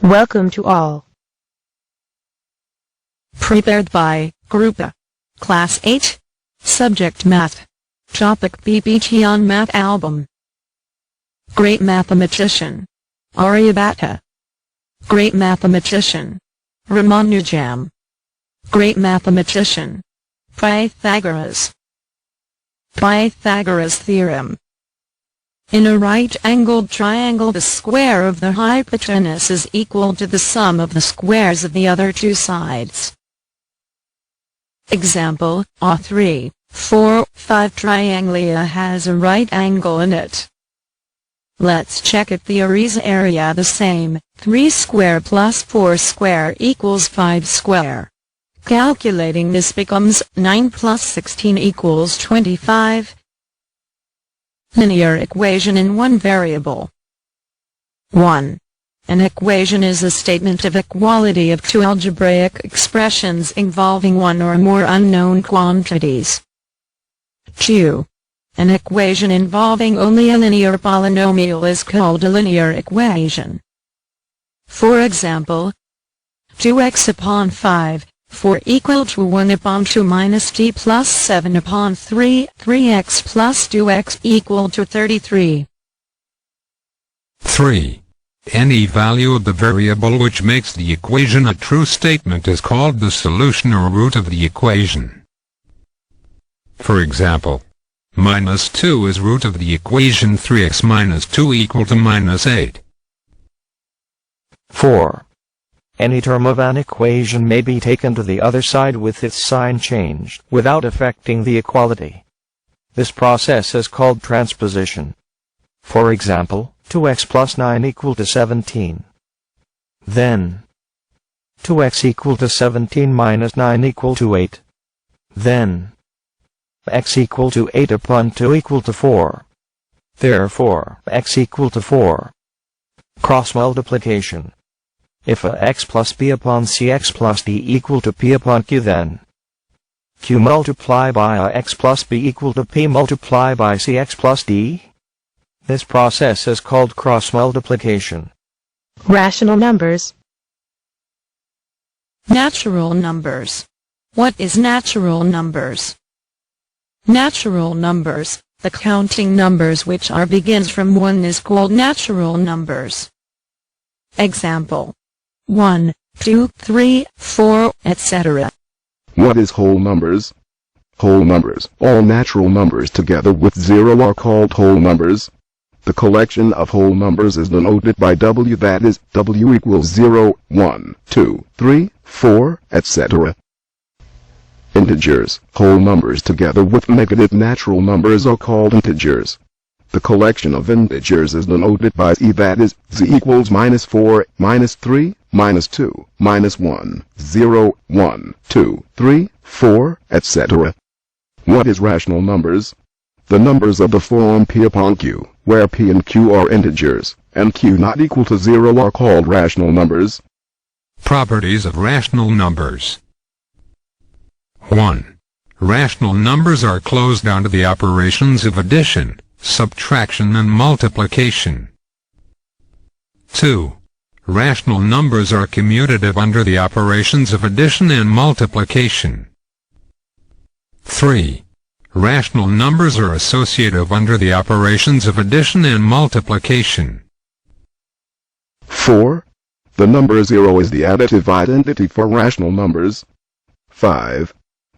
Welcome to all. Prepared by Group A. Class 8. Subject Math. Topic BBT on Math Album. Great Mathematician. Aryabhata. Great Mathematician. Ramanujam. Great Mathematician. Pythagoras. Pythagoras Theorem. In a right-angled triangle, the square of the hypotenuse is equal to the sum of the squares of the other two sides. Example, a 3, 4, 5 trianglia has a right angle in it. Let's check if the area's area the same. 3 square plus 4 square equals 5 square. Calculating this becomes 9 plus 16 equals 25. Linear equation in one variable. 1. An equation is a statement of equality of two algebraic expressions involving one or more unknown quantities. 2. An equation involving only a linear polynomial is called a linear equation. For example, 2x upon 5, 4 equal to 1 upon 2 minus t plus 7 upon 3, 3x plus 2x equal to 33. 3. Any value of the variable which makes the equation a true statement is called the solution or root of the equation. For example, minus 2 is root of the equation 3x minus 2 equal to minus 8. 4. Any term of an equation may be taken to the other side with its sign changed without affecting the equality. This process is called transposition. For example, 2x plus 9 equal to 17. Then 2x equal to 17 minus 9 equal to 8. Then x equal to 8 upon 2 equal to 4. Therefore, x equal to 4. Cross multiplication. If a x plus b upon cx plus d equal to p upon q, then q multiply by a x plus b equal to p multiply by cx plus d. This process is called cross multiplication. Rational numbers. Natural numbers. What is natural numbers? Natural numbers, the counting numbers which are begins from 1, is called natural numbers. Example: 1, 2, 3, 4, etc. What is whole numbers? Whole numbers. All natural numbers together with 0 are called whole numbers. The collection of whole numbers is denoted by W, that is, W equals 0, 1, 2, 3, 4, etc. Integers. Whole numbers together with negative natural numbers are called integers. The collection of integers is denoted by Z, that is, Z equals minus 4, minus 3, minus 2, minus 1, 0, 1, 2, 3, 4, etc. What is rational numbers? The numbers of the form p upon q, where p and q are integers, and q not equal to 0 are called rational numbers. Properties of rational numbers. 1. Rational numbers are closed down to the operations of addition, subtraction and multiplication. 2. Rational numbers are commutative under the operations of addition and multiplication. 3. Rational numbers are associative under the operations of addition and multiplication. 4. The number 0 is the additive identity for rational numbers. 5.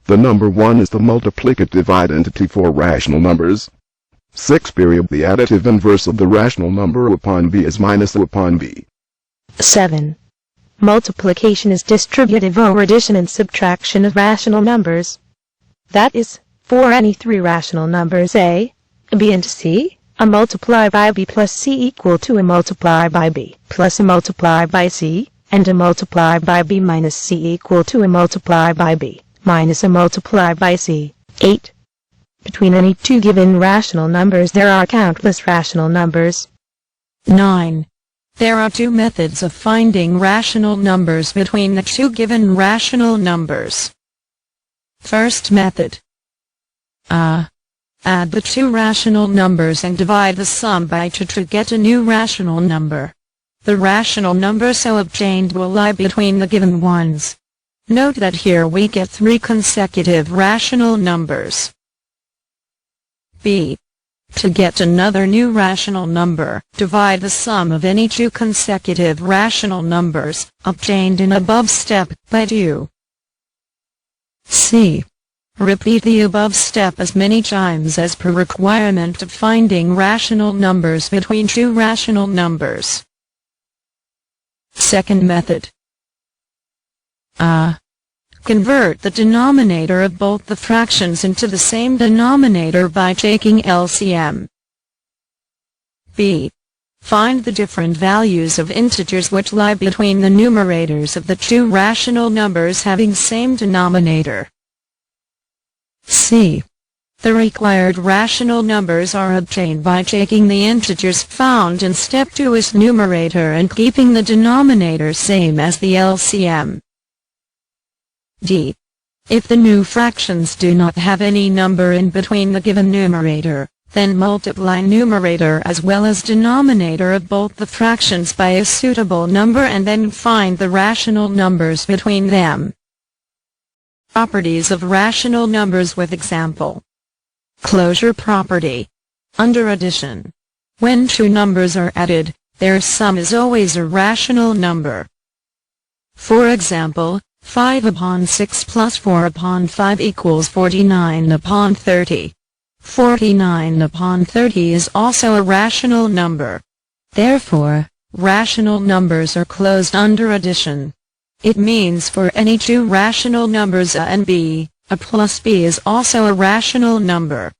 The number 1 is the multiplicative identity for rational numbers. 6. The additive inverse of the rational number upon b is minus a upon b. 7. Multiplication is distributive over addition and subtraction of rational numbers. That is, for any three rational numbers a, b and c, a multiply by b plus c equal to a multiply by b plus a multiply by c, and a multiply by b minus c equal to a multiply by b minus a multiply by c. 8. Between any two given rational numbers there are countless rational numbers. 9. There are two methods of finding rational numbers between the two given rational numbers. First method. Add the two rational numbers and divide the sum by 2 to get a new rational number. The rational number so obtained will lie between the given ones. Note that here we get 3 consecutive rational numbers. B. To get another new rational number, divide the sum of any 2 consecutive rational numbers, obtained in above step, by 2. C. Repeat the above step as many times as per requirement of finding rational numbers between 2 rational numbers. Second method. A. Convert the denominator of both the fractions into the same denominator by taking LCM. B. Find the different values of integers which lie between the numerators of the 2 rational numbers having same denominator. C. The required rational numbers are obtained by taking the integers found in step 2 as numerator and keeping the denominator same as the LCM. D. If the new fractions do not have any number in between the given numerator, then multiply numerator as well as denominator of both the fractions by a suitable number and then find the rational numbers between them. Properties of rational numbers with example. Closure property. Under addition, when 2 numbers are added, their sum is always a rational number. For example, 5 upon 6 plus 4 upon 5 equals 49 upon 30. 49 upon 30 is also a rational number. Therefore, rational numbers are closed under addition. It means for any 2 rational numbers a and b, a plus b is also a rational number.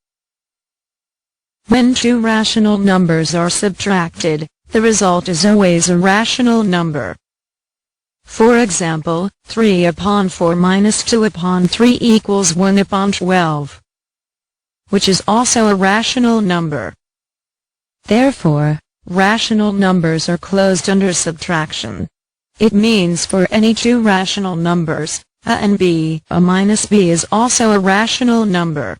When 2 rational numbers are subtracted, the result is always a rational number. For example, 3 upon 4 minus 2 upon 3 equals 1 upon 12, which is also a rational number. Therefore, rational numbers are closed under subtraction. It means for any 2 rational numbers, a and b, a minus b is also a rational number.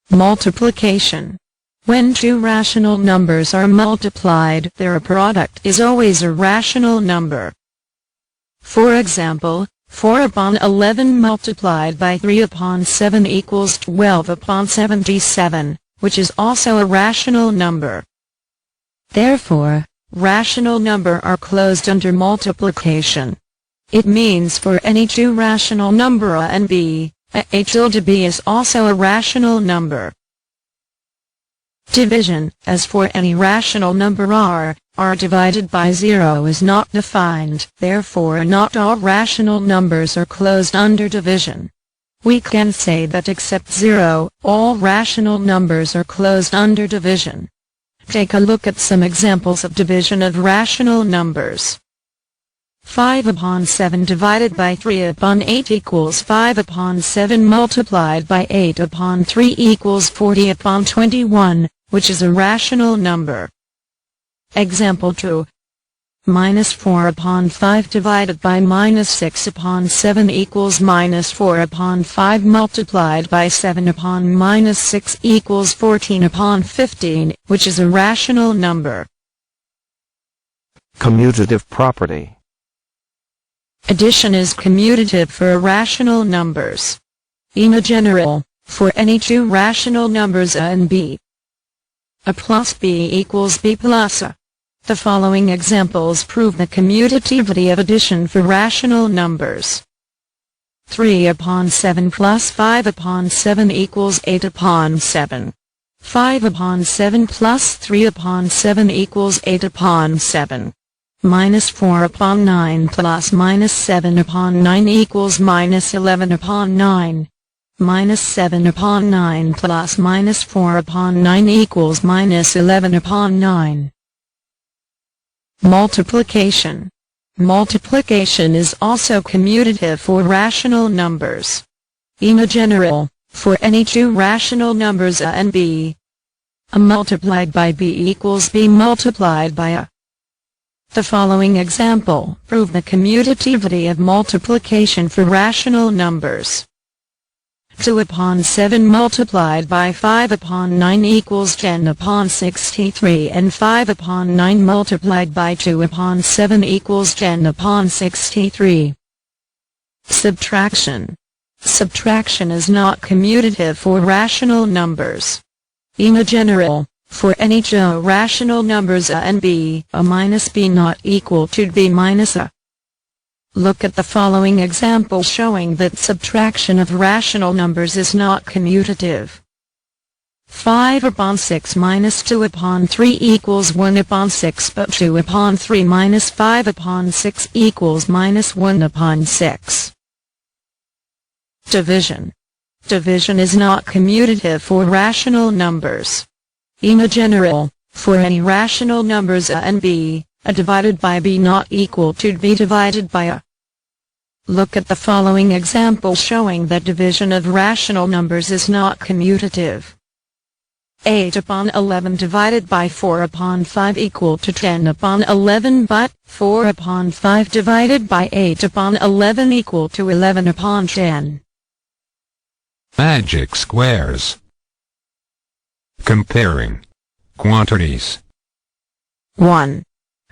Multiplication. When 2 rational numbers are multiplied, their product is always a rational number. For example, 4 upon 11 multiplied by 3 upon 7 equals 12 upon 77, which is also a rational number. Therefore, rational number are closed under multiplication. It means for any 2 rational number a and b, a tilde b is also a rational number. Division. As for any rational number r divided by 0 is not defined. Therefore not all rational numbers are closed under division. We can say that except 0, all rational numbers are closed under division. Take a look at some examples of division of rational numbers. 5 upon 7 divided by 3 upon 8 equals 5 upon 7 multiplied by 8 upon 3 equals 40 upon 21, which is a rational number. Example 2. Minus 4 upon 5 divided by minus 6 upon 7 equals minus 4 upon 5 multiplied by 7 upon minus 6 equals 14 upon 15, which is a rational number. Commutative property. Addition is commutative for rational numbers. In general, for any 2 rational numbers a and b, a plus b equals b plus a. The following examples prove the commutativity of addition for rational numbers. 3 upon 7 plus 5 upon 7 equals 8 upon 7. 5 upon 7 plus 3 upon 7 equals 8 upon 7. Minus 4 upon 9 plus minus 7 upon 9 equals minus 11 upon 9. Minus 7 upon 9 plus minus 4 upon 9 equals minus 11 upon 9. Multiplication. Multiplication is also commutative for rational numbers. In general, for any 2 rational numbers a and b, a multiplied by b equals b multiplied by a. The following example prove the commutativity of multiplication for rational numbers. 2 upon 7 multiplied by 5 upon 9 equals 10 upon 63, and 5 upon 9 multiplied by 2 upon 7 equals 10 upon 63. Subtraction. Subtraction is not commutative for rational numbers. In general, for any two rational numbers a and b, a minus b not equal to b minus a. Look at the following example showing that subtraction of rational numbers is not commutative. 5 upon 6 minus 2 upon 3 equals 1 upon 6, but 2 upon 3 minus 5 upon 6 equals minus 1 upon 6. Division. Division is not commutative for rational numbers. In general, for any rational numbers a and b, a divided by b not equal to b divided by a. Look at the following example showing that division of rational numbers is not commutative. 8 upon 11 divided by 4 upon 5 equal to 10 upon 11, but 4 upon 5 divided by 8 upon 11 equal to 11 upon 10. Magic squares. Comparing quantities. 1.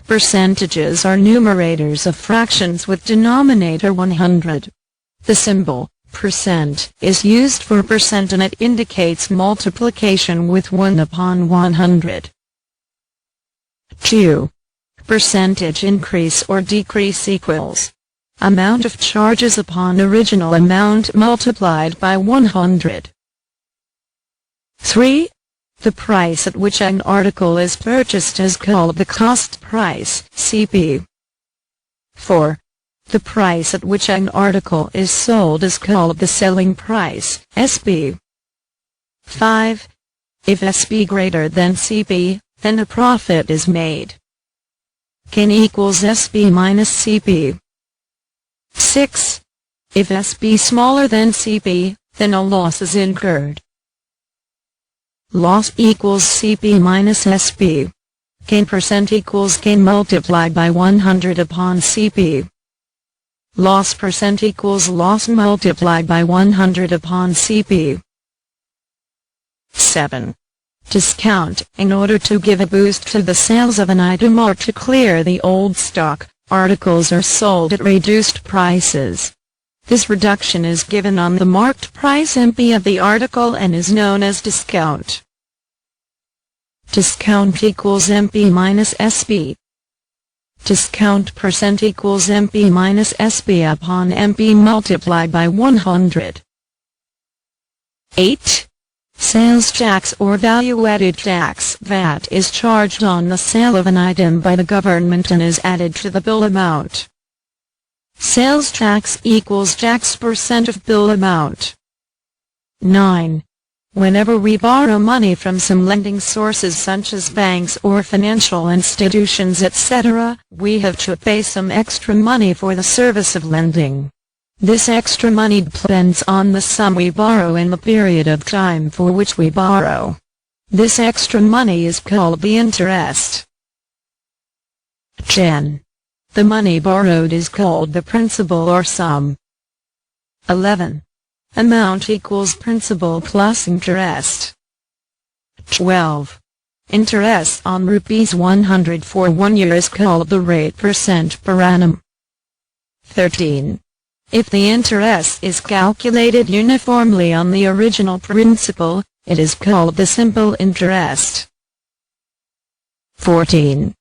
Percentages are numerators of fractions with denominator 100. The symbol percent is used for percent and it indicates multiplication with 1 upon 100. 2. Percentage increase or decrease equals amount of charges upon original amount multiplied by 100. 3. The price at which an article is purchased is called the cost price, CP. 4. The price at which an article is sold is called the selling price, SB. 5. If SB greater than CP, then a profit is made. CAN equals SB minus CP. 6. If SB smaller than CP, then a loss is incurred. Loss equals CP minus SB. CAN percent equals CAN multiplied by 100 upon CP. Loss percent equals loss multiplied by 100 upon CP. 7. Discount. In order to give a boost to the sales of an item or to clear the old stock, articles are sold at reduced prices. This reduction is given on the marked price MP of the article and is known as discount. Discount equals MP minus SB. Discount percent equals MP minus SB upon MP multiplied by 100. 8. Sales tax or value-added tax VAT is charged on the sale of an item by the government and is added to the bill amount. Sales tax equals tax percent of bill amount. 9. Whenever we borrow money from some lending sources such as banks or financial institutions etc., we have to pay some extra money for the service of lending. This extra money depends on the sum we borrow and the period of time for which we borrow. This extra money is called the interest. 10. The money borrowed is called the principal or sum. 11. Amount equals principal plus interest. 12. Interest on rupees 100 for 1 year is called the rate percent per annum. 13. If the interest is calculated uniformly on the original principal, it is called the simple interest. 14.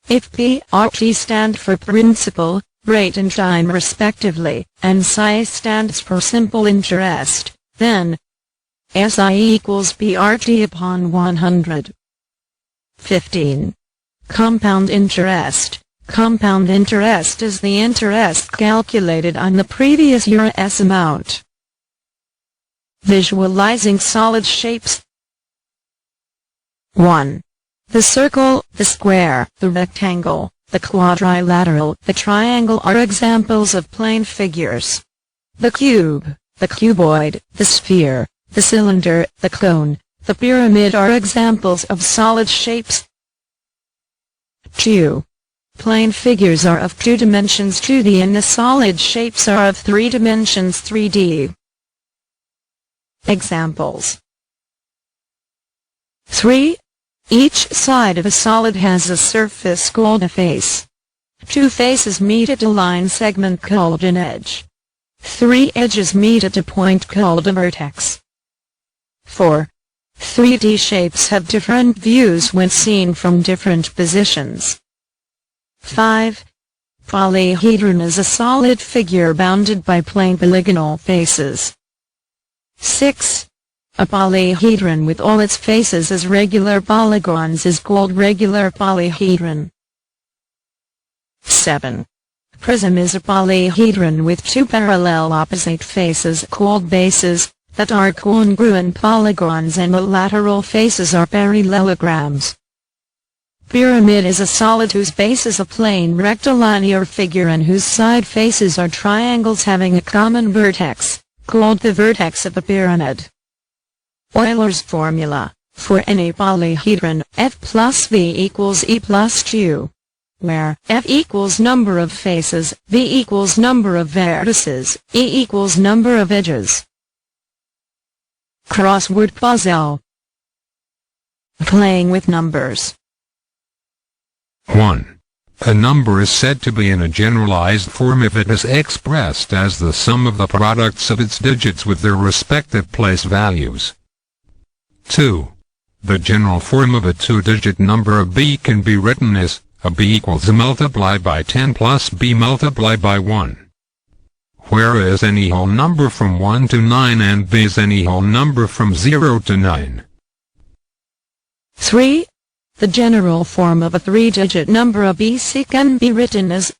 If PRT stand for principal, rate and time respectively, and SI stands for simple interest, then SI equals PRT upon 100. 15. Compound interest. Compound interest is the interest calculated on the previous year's amount. Visualizing solid shapes. 1. The circle, the square, the rectangle, the quadrilateral, the triangle are examples of plane figures. The cube, the cuboid, the sphere, the cylinder, the cone, the pyramid are examples of solid shapes. 2. Plane figures are of 2 dimensions 2D and the solid shapes are of 3 dimensions 3D. Examples. 3. Each side of a solid has a surface called a face. 2 faces meet at a line segment called an edge. 3 edges meet at a point called a vertex. 4. 3D shapes have different views when seen from different positions. 5. Polyhedron is a solid figure bounded by plane polygonal faces. 6. A polyhedron with all its faces as regular polygons is called regular polyhedron. 7. Prism is a polyhedron with 2 parallel opposite faces called bases, that are congruent polygons, and the lateral faces are parallelograms. Pyramid is a solid whose base is a plane rectilinear figure and whose side faces are triangles having a common vertex, called the vertex of a pyramid. Euler's formula, for any polyhedron, F plus V equals E plus Q, where F equals number of faces, V equals number of vertices, E equals number of edges. Crossword puzzle. Playing with numbers. 1. A number is said to be in a generalized form if it is expressed as the sum of the products of its digits with their respective place values. 2. The general form of a 2-digit number of b can be written as a b equals a multiplied by 10 plus b multiplied by 1. Whereas any whole number from 1 to 9 and b is any whole number from 0 to 9. 3. The general form of a 3-digit number ABC can be written as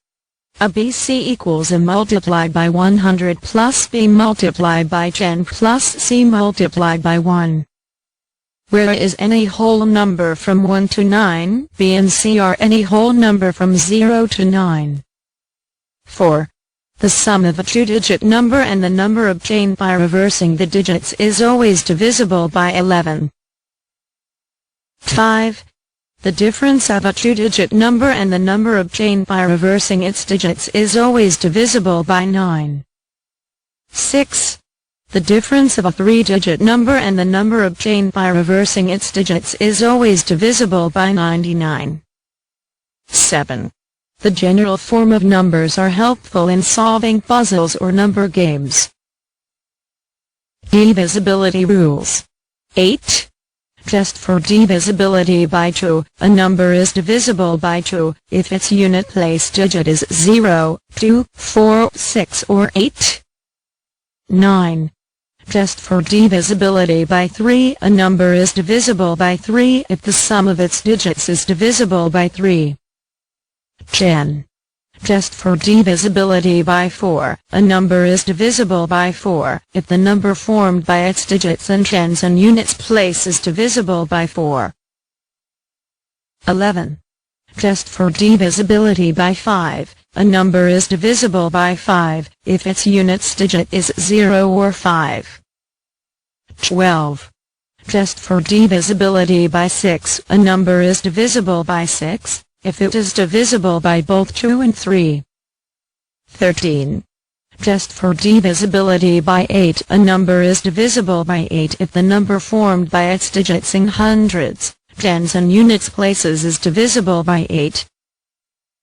a BC equals a multiplied by 100 plus b multiplied by 10 plus c multiplied by 1. Whereas any whole number from 1 to 9, b and c are any whole number from 0 to 9. 4. The sum of a 2-digit number and the number obtained by reversing the digits is always divisible by 11. 5. The difference of a 2-digit number and the number obtained by reversing its digits is always divisible by 9. 6. The difference of a 3-digit number and the number obtained by reversing its digits is always divisible by 99. 7. The general form of numbers are helpful in solving puzzles or number games. Divisibility rules. 8. Just for divisibility by 2, a number is divisible by 2 if its unit place digit is 0, 2, 4, 6 or 8. 9. Just for divisibility by 3, a number is divisible by 3 if the sum of its digits is divisible by 3. 10. Just for divisibility by 4, a number is divisible by 4 if the number formed by its digits and tens and units place is divisible by 4. 11. Just for divisibility by 5, a number is divisible by 5 if its units digit is 0 or 5. 12. Just for divisibility by 6, a number is divisible by 6 if it is divisible by both 2 and 3. 13. Just for divisibility by 8, a number is divisible by 8 if the number formed by its digits in hundreds, tens and units places is divisible by 8.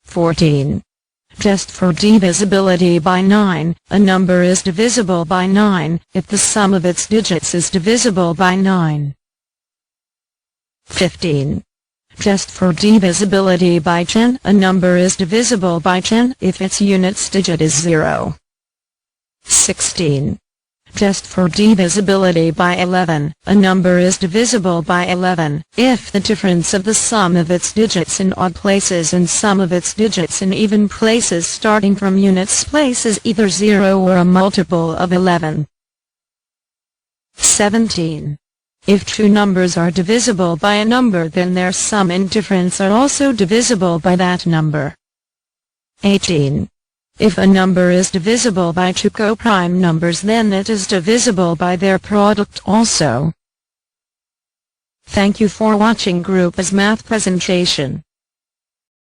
14. Just for divisibility by 9, a number is divisible by 9 if the sum of its digits is divisible by 9. 15. Just for divisibility by 10, a number is divisible by 10 if its units digit is 0. 16. Just for divisibility by 11, a number is divisible by 11 if the difference of the sum of its digits in odd places and sum of its digits in even places starting from units place is either 0 or a multiple of 11. 17. If two numbers are divisible by a number, then their sum and difference are also divisible by that number. 18. If a number is divisible by two coprime numbers, then it is divisible by their product also. Thank you for watching Group as Math presentation.